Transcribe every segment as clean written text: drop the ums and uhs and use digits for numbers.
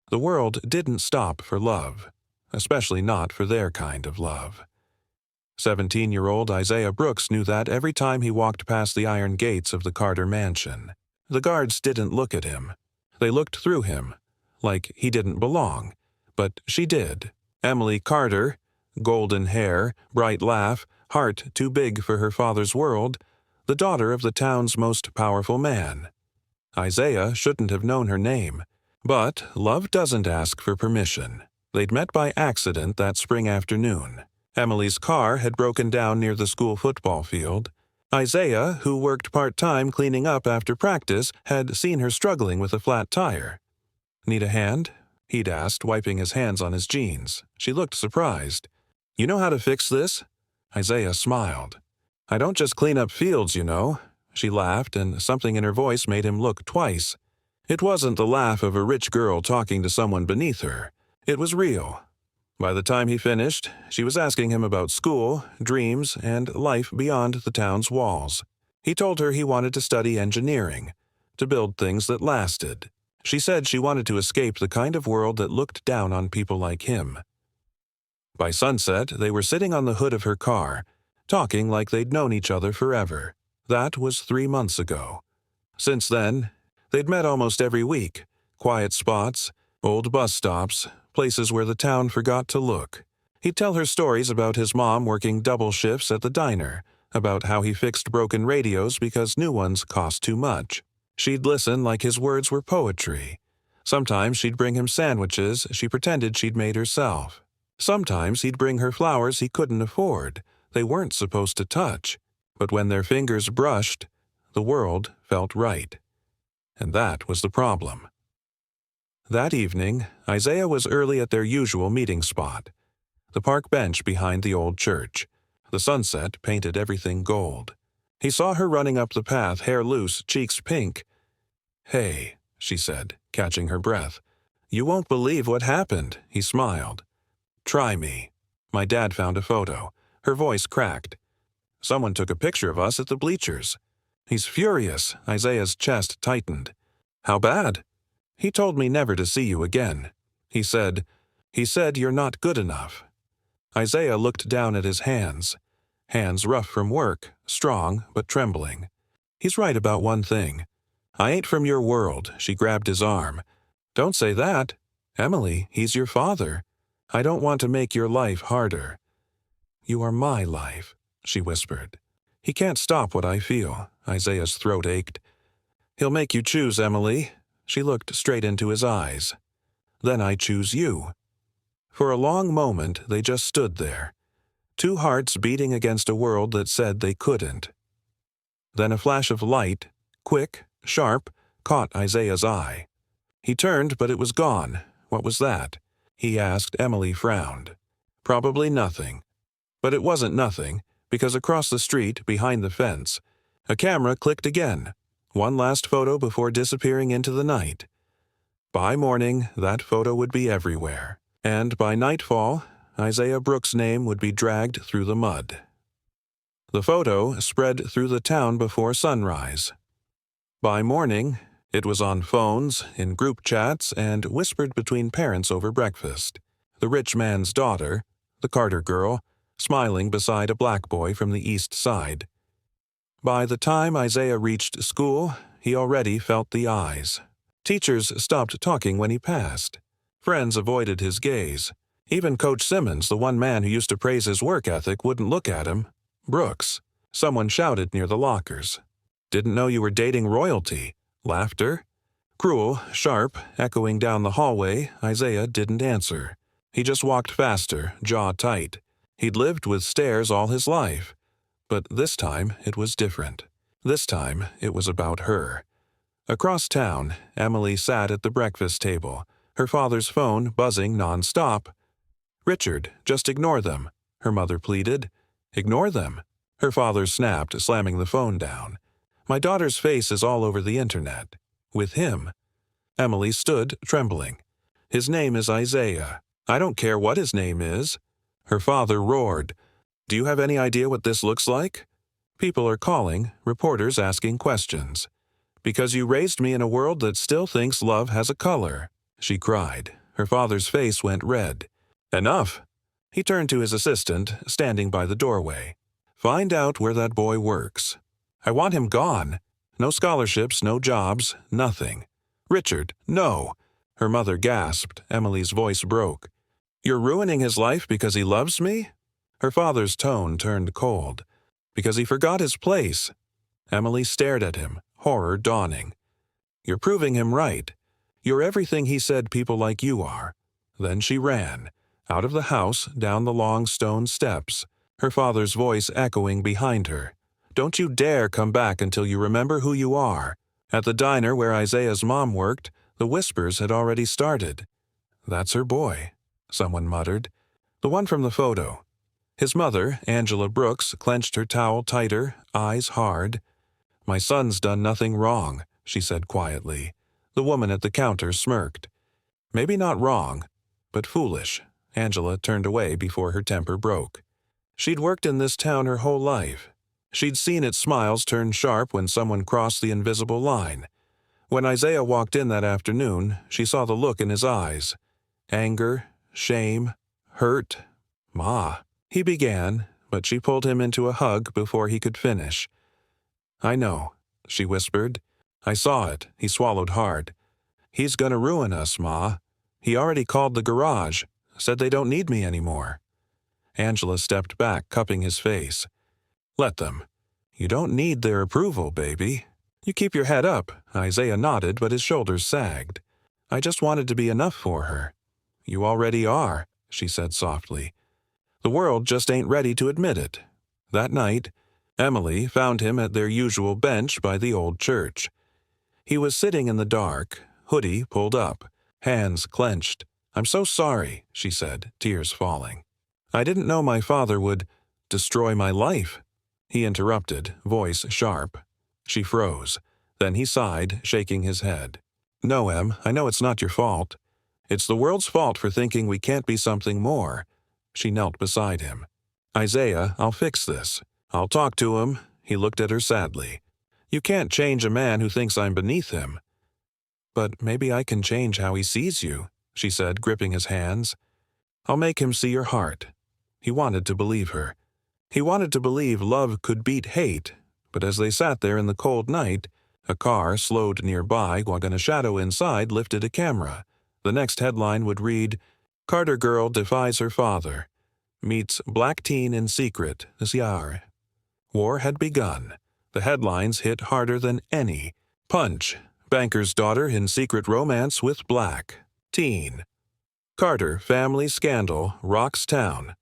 The world didn't stop for love, especially not for their kind of love. 17-year-old Isaiah Brooks knew that every time he walked past the iron gates of the Carter mansion. The guards didn't look at him. They looked through him, like he didn't belong. But she did. Emily Carter, golden hair, bright laugh, heart too big for her father's world, the daughter of the town's most powerful man. Isaiah shouldn't have known her name, but love doesn't ask for permission. They'd met by accident that spring afternoon. Emily's car had broken down near the school football field. Isaiah, who worked part-time cleaning up after practice, had seen her struggling with a flat tire. "Need a hand?" he'd asked, wiping his hands on his jeans. She looked surprised. "You know how to fix this?" Isaiah smiled. "I don't just clean up fields, you know." She laughed, and something in her voice made him look twice. It wasn't the laugh of a rich girl talking to someone beneath her. It was real. By the time he finished, she was asking him about school, dreams, and life beyond the town's walls. He told her he wanted to study engineering, to build things that lasted. She said she wanted to escape the kind of world that looked down on people like him. By sunset, they were sitting on the hood of her car, talking like they'd known each other forever. That was 3 months ago. Since then, they'd met almost every week. Quiet spots, old bus stops, places where the town forgot to look. He'd tell her stories about his mom working double shifts at the diner, about how he fixed broken radios because new ones cost too much. She'd listen like his words were poetry. Sometimes she'd bring him sandwiches she pretended she'd made herself. Sometimes he'd bring her flowers he couldn't afford. They weren't supposed to touch. But when their fingers brushed, the world felt right. And that was the problem. That evening, Isaiah was early at their usual meeting spot, the park bench behind the old church. The sunset painted everything gold. He saw her running up the path, hair loose, cheeks pink. "Hey," she said, catching her breath. "You won't believe what happened," he smiled. "Try me." "My dad found a photo." Her voice cracked. "Someone took a picture of us at the bleachers." "He's furious." Isaiah's chest tightened. "How bad?" "He told me never to see you again. He said you're not good enough." Isaiah looked down at his hands rough from work, strong but trembling. "He's right about one thing. I ain't from your world." She grabbed his arm. "Don't say that. Emily, he's your father. I don't want to make your life harder." "You are my life," she whispered. "He can't stop what I feel." Isaiah's throat ached. "He'll make you choose, Emily." She looked straight into his eyes. "Then I choose you." For a long moment, they just stood there, two hearts beating against a world that said they couldn't. Then a flash of light, quick, sharp, caught Isaiah's eye. He turned, but it was gone. What was that? He asked. Emily frowned. Probably nothing. But it wasn't nothing, because across the street, behind the fence, a camera clicked again. One last photo before disappearing into the night. By morning, that photo would be everywhere. And by nightfall, Isaiah Brooks' name would be dragged through the mud. The photo spread through the town before sunrise. By morning, it was on phones, in group chats, and whispered between parents over breakfast. The rich man's daughter, the Carter girl, smiling beside a black boy from the east side. By the time Isaiah reached school, he already felt the eyes. Teachers stopped talking when he passed. Friends avoided his gaze. Even Coach Simmons, the one man who used to praise his work ethic, wouldn't look at him. "Brooks," someone shouted near the lockers. "Didn't know you were dating royalty." Laughter. Cruel, sharp, echoing down the hallway. Isaiah didn't answer. He just walked faster, jaw tight. He'd lived with stares all his life. But this time it was different. This time it was about her. Across town, Emily sat at the breakfast table, her father's phone buzzing non-stop. "Richard, just ignore them," her mother pleaded. "Ignore them," her father snapped, slamming the phone down. "My daughter's face is all over the internet. With him." Emily stood, trembling. "His name is Isaiah. I don't care what his name is." Her father roared. "Do you have any idea what this looks like? People are calling, reporters asking questions. Because you raised me in a world that still thinks love has a color. she cried. Her father's face went red. Enough! He turned to his assistant, standing by the doorway. Find out where that boy works. I want him gone. No scholarships, no jobs, nothing. Richard, no! Her mother gasped. Emily's voice broke. You're ruining his life because he loves me? Her father's tone turned cold. Because he forgot his place. Emily stared at him, horror dawning. You're proving him right. You're everything he said people like you are. Then she ran, out of the house, down the long stone steps, her father's voice echoing behind her. Don't you dare come back until you remember who you are. At the diner where Isaiah's mom worked, the whispers had already started. That's her boy, someone muttered. The one from the photo. His mother, Angela Brooks, clenched her towel tighter, eyes hard. My son's done nothing wrong, she said quietly. The woman at the counter smirked. Maybe not wrong, but foolish. Angela turned away before her temper broke. She'd worked in this town her whole life. She'd seen its smiles turn sharp when someone crossed the invisible line. When Isaiah walked in that afternoon, she saw the look in his eyes. Anger, shame, hurt. Ma, he began, but she pulled him into a hug before he could finish. I know, she whispered. I saw it. He swallowed hard. He's gonna ruin us, Ma. He already called the garage, said they don't need me anymore. Angela stepped back, cupping his face. Let them. You don't need their approval, baby. You keep your head up. Isaiah nodded, but his shoulders sagged. I just wanted to be enough for her. You already are, she said softly. The world just ain't ready to admit it. That night, Emily found him at their usual bench by the old church. He was sitting in the dark, hoodie pulled up, hands clenched. I'm so sorry, she said, tears falling. I didn't know my father would destroy my life. He interrupted, voice sharp. She froze. Then he sighed, shaking his head. No, Em, I know it's not your fault. It's the world's fault for thinking we can't be something more. She knelt beside him. Isaiah, I'll fix this. I'll talk to him. He looked at her sadly. You can't change a man who thinks I'm beneath him. But maybe I can change how he sees you, she said, gripping his hands. I'll make him see your heart. He wanted to believe her. He wanted to believe love could beat hate, but as they sat there in the cold night, a car slowed nearby while a shadow inside lifted a camera. The next headline would read, Carter girl defies her father. Meets black teen in secret, Ziar. War had begun. The headlines hit harder than any. Punch. Banker's daughter in secret romance with black. Teen. Carter family scandal rocks town.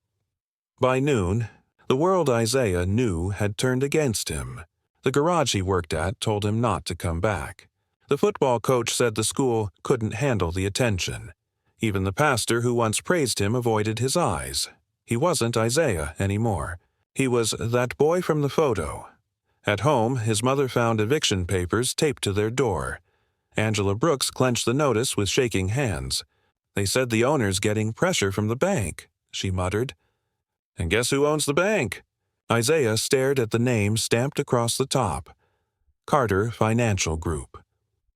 By noon, the world Isaiah knew had turned against him. The garage he worked at told him not to come back. The football coach said the school couldn't handle the attention. Even the pastor who once praised him avoided his eyes. He wasn't Isaiah anymore. He was that boy from the photo. At home, his mother found eviction papers taped to their door. Angela Brooks clenched the notice with shaking hands. They said the owner's getting pressure from the bank, she muttered. And guess who owns the bank? Isaiah stared at the name stamped across the top. Carter Financial Group.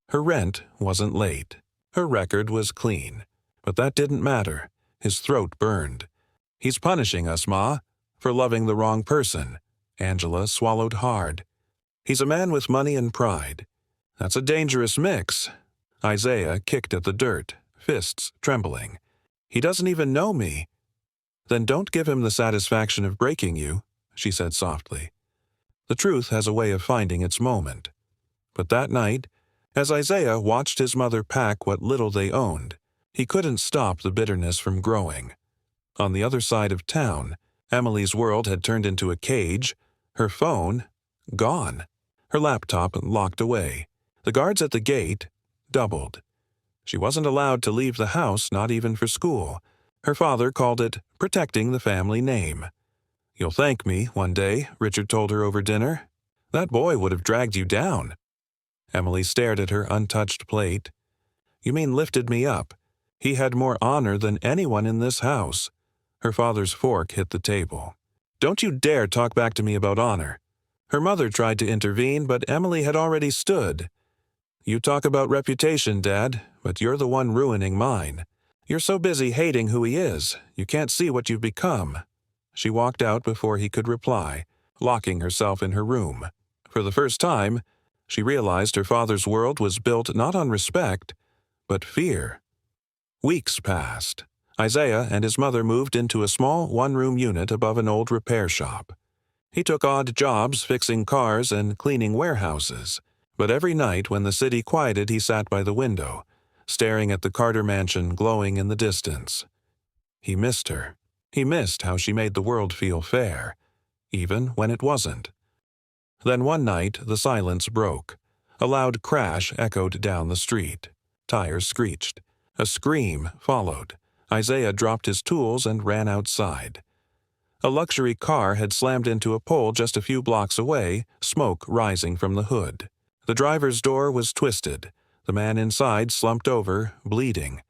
Her rent wasn't late. Her record was clean. But that didn't matter. His throat burned. He's punishing us, Ma, for loving the wrong person. Angela swallowed hard. He's a man with money and pride. That's a dangerous mix. Isaiah kicked at the dirt, fists trembling. He doesn't even know me. Then don't give him the satisfaction of breaking you, she said softly. The truth has a way of finding its moment. But that night, as Isaiah watched his mother pack what little they owned, he couldn't stop the bitterness from growing. On the other side of town, Emily's world had turned into a cage. Her phone, gone. Her laptop locked away. The guards at the gate doubled. She wasn't allowed to leave the house, not even for school. Her father called it protecting the family name. You'll thank me one day, Richard told her over dinner. That boy would have dragged you down. Emily stared at her untouched plate. You mean lifted me up? He had more honor than anyone in this house. Her father's fork hit the table. Don't you dare talk back to me about honor. Her mother tried to intervene, but Emily had already stood. You talk about reputation, Dad, but you're the one ruining mine. You're so busy hating who he is, you can't see what you've become." She walked out before he could reply, locking herself in her room. For the first time, she realized her father's world was built not on respect, but fear. Weeks passed. Isaiah and his mother moved into a small one-room unit above an old repair shop. He took odd jobs fixing cars and cleaning warehouses, but every night when the city quieted he sat by the window, staring at the Carter mansion glowing in the distance. He missed her. He missed how she made the world feel fair, even when it wasn't. Then one night the silence broke. A loud crash echoed down the street. Tires screeched. A scream followed. Isaiah dropped his tools and ran outside. A luxury car had slammed into a pole just a few blocks away, smoke rising from the hood. The driver's door was twisted. The man inside slumped over, bleeding.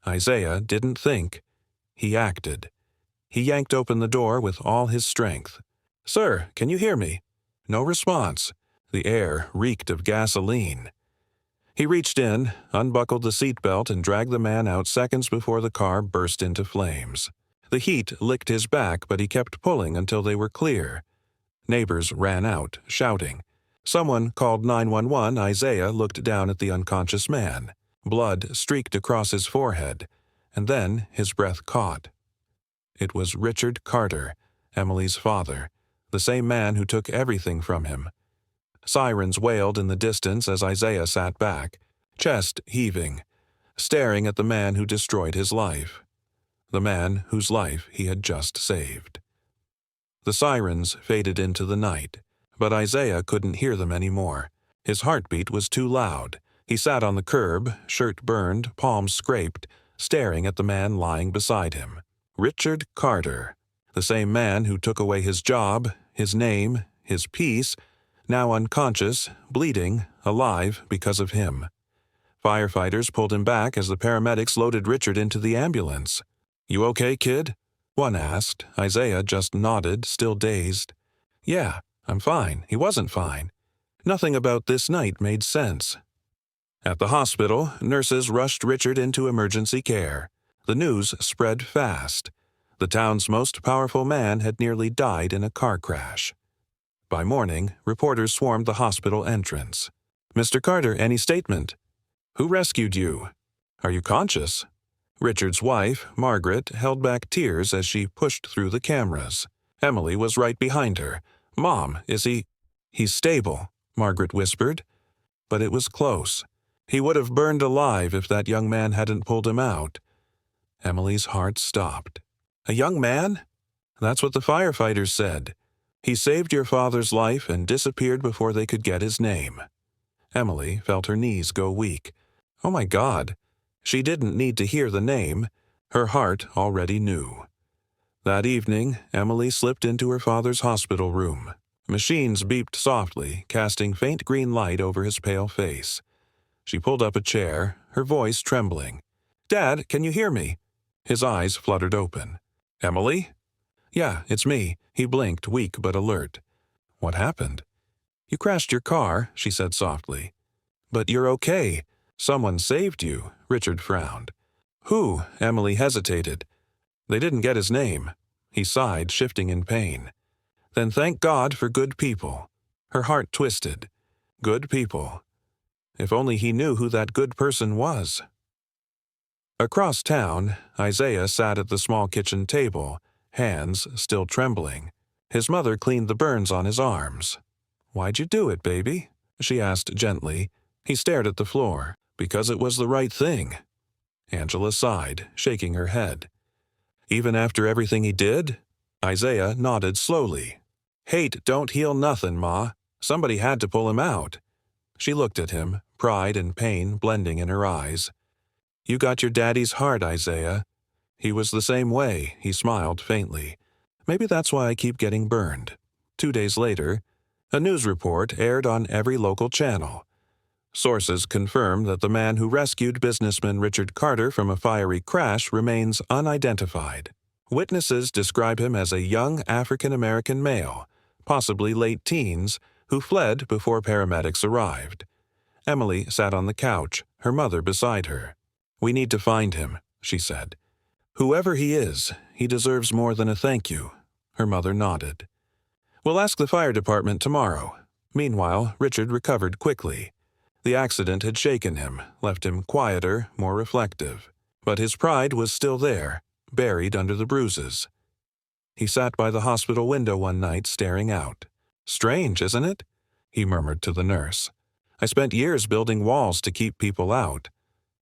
Isaiah didn't think. He acted. He yanked open the door with all his strength. "Sir, can you hear me?" No response. The air reeked of gasoline. He reached in, unbuckled the seatbelt, and dragged the man out seconds before the car burst into flames. The heat licked his back, but he kept pulling until they were clear. Neighbors ran out, shouting. Someone called 911. Isaiah looked down at the unconscious man. Blood streaked across his forehead, and then his breath caught. It was Richard Carter, Emily's father, the same man who took everything from him. Sirens wailed in the distance as Isaiah sat back, chest heaving, staring at the man who destroyed his life. The man whose life he had just saved. The sirens faded into the night, but Isaiah couldn't hear them anymore. His heartbeat was too loud. He sat on the curb, shirt burned, palms scraped, staring at the man lying beside him. Richard Carter, the same man who took away his job, his name, his peace, now unconscious, bleeding, alive because of him. Firefighters pulled him back as the paramedics loaded Richard into the ambulance. "You okay, kid?" one asked. Isaiah just nodded, still dazed. "Yeah, I'm fine." He wasn't fine. Nothing about this night made sense. At the hospital, nurses rushed Richard into emergency care. The news spread fast. The town's most powerful man had nearly died in a car crash. By morning, reporters swarmed the hospital entrance. "Mr. Carter, any statement?" "Who rescued you?" "Are you conscious?" Richard's wife, Margaret, held back tears as she pushed through the cameras. Emily was right behind her. "Mom, is he—" "He's stable," Margaret whispered. But it was close. He would have burned alive if that young man hadn't pulled him out. Emily's heart stopped. "A young man?" "That's what the firefighters said. He saved your father's life and disappeared before they could get his name." Emily felt her knees go weak. Oh my God. She didn't need to hear the name. Her heart already knew. That evening, Emily slipped into her father's hospital room. Machines beeped softly, casting faint green light over his pale face. She pulled up a chair, her voice trembling. "Dad, can you hear me?" His eyes fluttered open. "Emily?" "Yeah, it's me." He blinked, weak but alert. "What happened?" "You crashed your car," she said softly. "But you're okay. Someone saved you," Richard frowned. "Who?" Emily hesitated. "They didn't get his name." He sighed, shifting in pain. "Then thank God for good people." Her heart twisted. Good people. If only he knew who that good person was. Across town, Isaiah sat at the small kitchen table, hands still trembling. His mother cleaned the burns on his arms. "Why'd you do it, baby?" she asked gently. He stared at the floor. "Because it was the right thing." Angela sighed, shaking her head. "Even after everything he did?" Isaiah nodded slowly. "Hate don't heal nothin', Ma. Somebody had to pull him out." She looked at him, pride and pain blending in her eyes. "You got your daddy's heart, Isaiah." He was the same way, he smiled faintly. "Maybe that's why I keep getting burned." 2 days later, a news report aired on every local channel. Sources confirm that the man who rescued businessman Richard Carter from a fiery crash remains unidentified. Witnesses describe him as a young African-American male, possibly late teens, who fled before paramedics arrived. Emily sat on the couch, her mother beside her. "We need to find him," she said. "Whoever he is, he deserves more than a thank you." Her mother nodded. "We'll ask the fire department tomorrow." Meanwhile, Richard recovered quickly. The accident had shaken him, left him quieter, more reflective. But his pride was still there, buried under the bruises. He sat by the hospital window one night staring out. "Strange, isn't it?" he murmured to the nurse. "I spent years building walls to keep people out.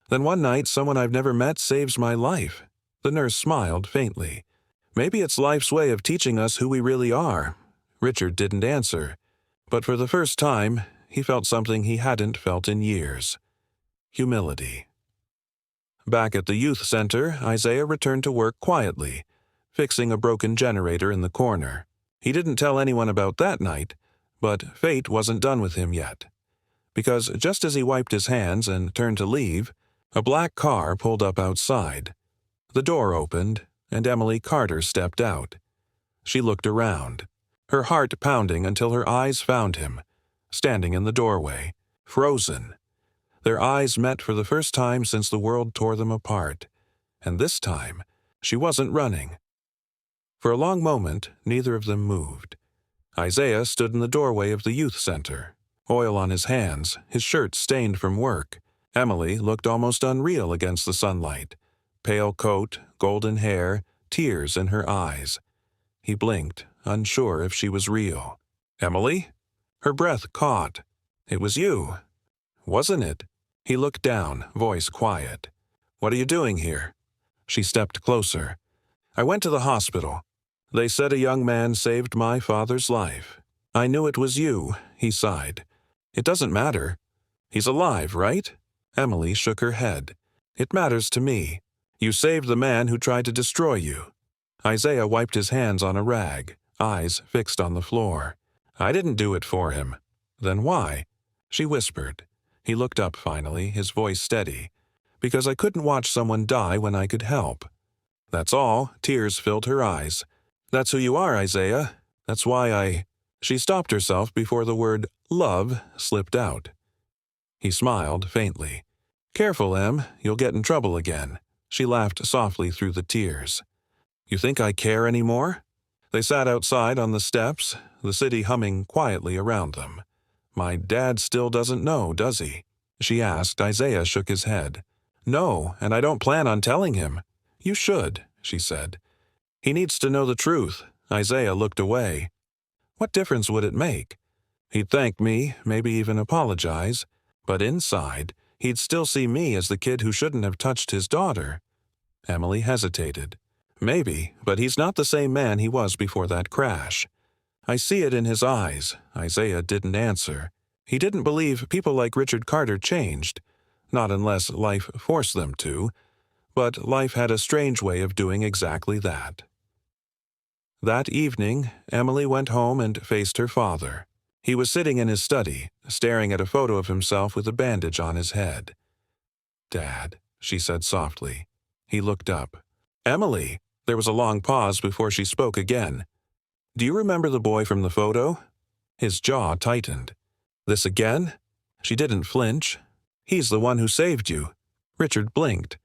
Then one night someone I've never met saves my life." The nurse smiled faintly. "Maybe it's life's way of teaching us who we really are." Richard didn't answer, but for the first time, he felt something he hadn't felt in years. Humility. Back at the youth center, Isaiah returned to work quietly, fixing a broken generator in the corner. He didn't tell anyone about that night, but fate wasn't done with him yet. Because just as he wiped his hands and turned to leave, a black car pulled up outside. The door opened, and Emily Carter stepped out. She looked around, her heart pounding until her eyes found him, standing in the doorway, frozen. Their eyes met for the first time since the world tore them apart, and this time, she wasn't running. For a long moment, neither of them moved. Isaiah stood in the doorway of the youth center, oil on his hands, his shirt stained from work. Emily looked almost unreal against the sunlight. Pale coat, golden hair, tears in her eyes. He blinked, unsure if she was real. "Emily?" Her breath caught. "It was you, wasn't it?" He looked down, voice quiet. "What are you doing here?" She stepped closer. "I went to the hospital. They said a young man saved my father's life. I knew it was you," he sighed. "It doesn't matter. He's alive, right?" Emily shook her head. "It matters to me. You saved the man who tried to destroy you." Isaiah wiped his hands on a rag, eyes fixed on the floor. "I didn't do it for him." "Then why?" She whispered. He looked up finally, his voice steady. "Because I couldn't watch someone die when I could help." "That's all." Tears filled her eyes. "That's who you are, Isaiah. That's why I—" She stopped herself before the word love slipped out. He smiled faintly. "Careful, Em, you'll get in trouble again." She laughed softly through the tears. "You think I care anymore?" They sat outside on the steps, the city humming quietly around them. "My dad still doesn't know, does he?" she asked. Isaiah shook his head. "No, and I don't plan on telling him." "You should," she said. "He needs to know the truth." Isaiah looked away. "What difference would it make?" "He'd thank me, maybe even apologize. But inside, he'd still see me as the kid who shouldn't have touched his daughter." Emily hesitated. "Maybe, but he's not the same man he was before that crash. I see it in his eyes." Isaiah didn't answer. He didn't believe people like Richard Carter changed, not unless life forced them to, but life had a strange way of doing exactly that. That evening, Emily went home and faced her father. He was sitting in his study, staring at a photo of himself with a bandage on his head. "Dad," she said softly. He looked up. "Emily!" There was a long pause before she spoke again. "Do you remember the boy from the photo?" His jaw tightened. "This again?" She didn't flinch. "He's the one who saved you." Richard blinked.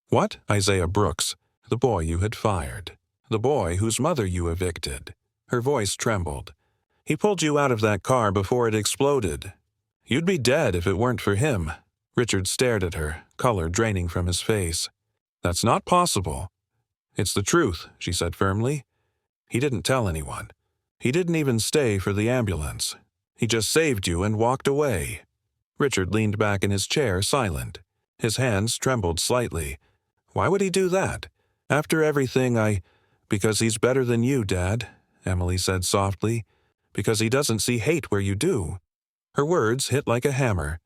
"What?" "Isaiah Brooks, the boy you had fired. The boy whose mother you evicted." Her voice trembled. "He pulled you out of that car before it exploded. You'd be dead if it weren't for him." Richard stared at her, color draining from his face. "That's not possible." "It's the truth," she said firmly. "He didn't tell anyone. He didn't even stay for the ambulance. He just saved you and walked away." Richard leaned back in his chair, silent. His hands trembled slightly. "Why would he do that? After everything Because he's better than you, Dad," Emily said softly. "Because he doesn't see hate where you do." Her words hit like a hammer.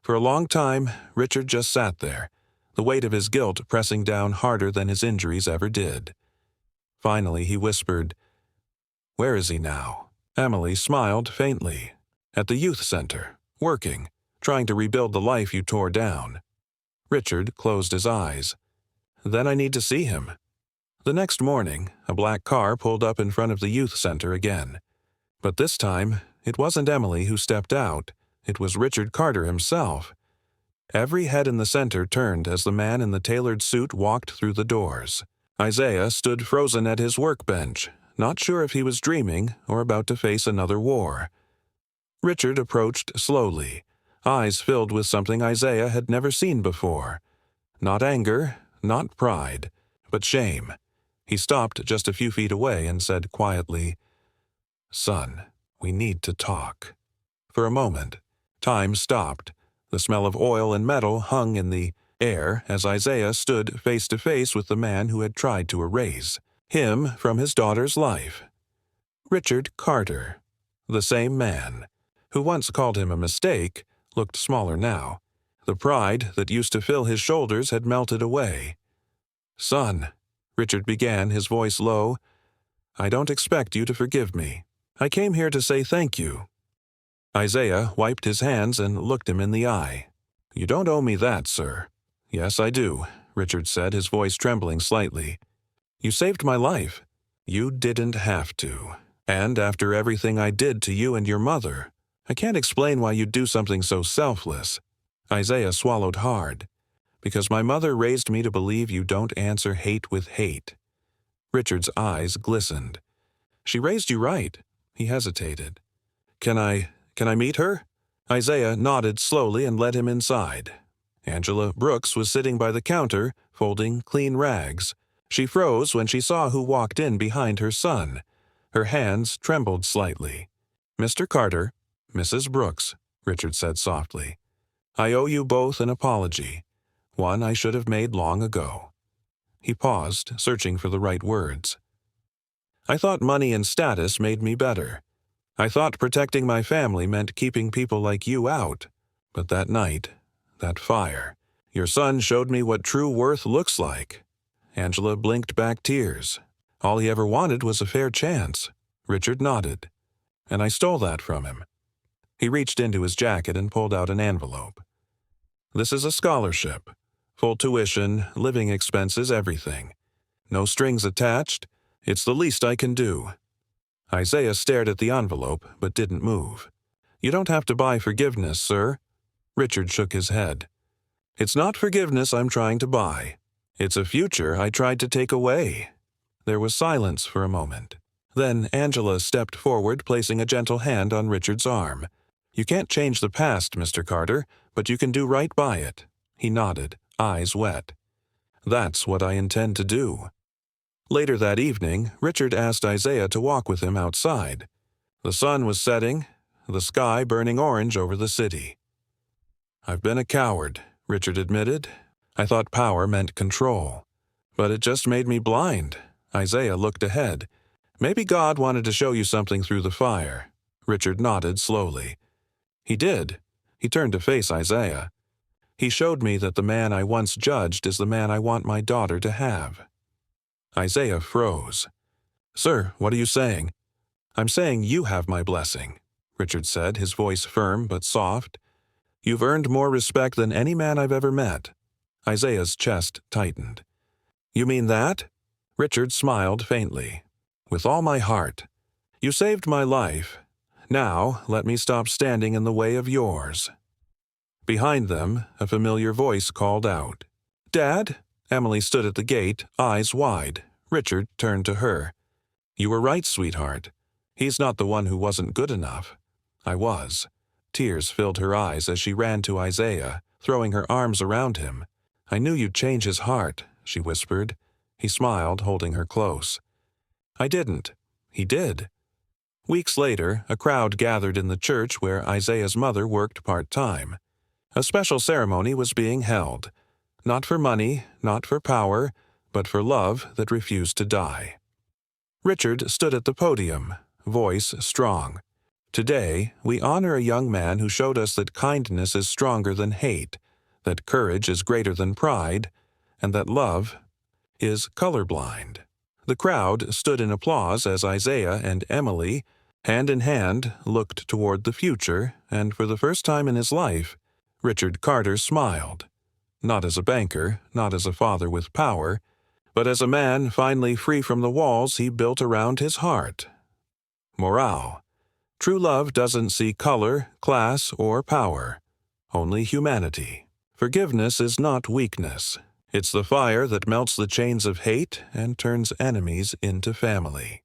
For a long time, Richard just sat there, the weight of his guilt pressing down harder than his injuries ever did. Finally, he whispered, "Where is he now?" Emily smiled faintly. "At the youth center, working, trying to rebuild the life you tore down." Richard closed his eyes. "Then I need to see him." The next morning, a black car pulled up in front of the youth center again. But this time, it wasn't Emily who stepped out. It was Richard Carter himself. Every head in the center turned as the man in the tailored suit walked through the doors. Isaiah stood frozen at his workbench, not sure if he was dreaming or about to face another war. Richard approached slowly, eyes filled with something Isaiah had never seen before. Not anger, not pride, but shame. He stopped just a few feet away and said quietly, "Son, we need to talk." For a moment, time stopped. The smell of oil and metal hung in the air as Isaiah stood face to face with the man who had tried to erase him from his daughter's life. Richard Carter, the same man, who once called him a mistake, looked smaller now. The pride that used to fill his shoulders had melted away. "Son," Richard began, his voice low, "I don't expect you to forgive me. I came here to say thank you." Isaiah wiped his hands and looked him in the eye. "You don't owe me that, sir." "Yes, I do," Richard said, his voice trembling slightly. "You saved my life." "You didn't have to. And after everything I did to you and your mother, I can't explain why you'd do something so selfless." Isaiah swallowed hard. "Because my mother raised me to believe you don't answer hate with hate." Richard's eyes glistened. "She raised you right." He hesitated. Can I meet her?" Isaiah nodded slowly and led him inside. Angela Brooks was sitting by the counter, folding clean rags. She froze when she saw who walked in behind her son. Her hands trembled slightly. "Mr. Carter, Mrs. Brooks," Richard said softly. "I owe you both an apology, one I should have made long ago." He paused, searching for the right words. "I thought money and status made me better. I thought protecting my family meant keeping people like you out. But that night, that fire, your son showed me what true worth looks like." Angela blinked back tears. "All he ever wanted was a fair chance." Richard nodded. "And I stole that from him." He reached into his jacket and pulled out an envelope. "This is a scholarship. Full tuition, living expenses, everything. No strings attached. It's the least I can do." Isaiah stared at the envelope, but didn't move. "You don't have to buy forgiveness, sir." Richard shook his head. "It's not forgiveness I'm trying to buy. It's a future I tried to take away." There was silence for a moment. Then Angela stepped forward, placing a gentle hand on Richard's arm. "You can't change the past, Mr. Carter, but you can do right by it." He nodded, eyes wet. "That's what I intend to do." Later that evening, Richard asked Isaiah to walk with him outside. The sun was setting, the sky burning orange over the city. "I've been a coward," Richard admitted. "I thought power meant control. But it just made me blind." Isaiah looked ahead. "Maybe God wanted to show you something through the fire." Richard nodded slowly. "He did." He turned to face Isaiah. "He showed me that the man I once judged is the man I want my daughter to have." Isaiah froze. "Sir, what are you saying?" "I'm saying you have my blessing," Richard said, his voice firm but soft. "You've earned more respect than any man I've ever met." Isaiah's chest tightened. "You mean that?" Richard smiled faintly. "With all my heart. You saved my life. Now let me stop standing in the way of yours." Behind them, a familiar voice called out. "Dad?" Emily stood at the gate, eyes wide. Richard turned to her. "You were right, sweetheart. He's not the one who wasn't good enough. I was." Tears filled her eyes as she ran to Isaiah, throwing her arms around him. "I knew you'd change his heart," she whispered. He smiled, holding her close. "I didn't. He did." Weeks later, a crowd gathered in the church where Isaiah's mother worked part-time. A special ceremony was being held. Not for money, not for power, but for love that refused to die. Richard stood at the podium, voice strong. "Today, we honor a young man who showed us that kindness is stronger than hate, that courage is greater than pride, and that love is colorblind." The crowd stood in applause as Isaiah and Emily, hand in hand, looked toward the future, and for the first time in his life, Richard Carter smiled. Not as a banker, not as a father with power, but as a man finally free from the walls he built around his heart. Morale. True love doesn't see color, class, or power, only humanity. Forgiveness is not weakness. It's the fire that melts the chains of hate and turns enemies into family.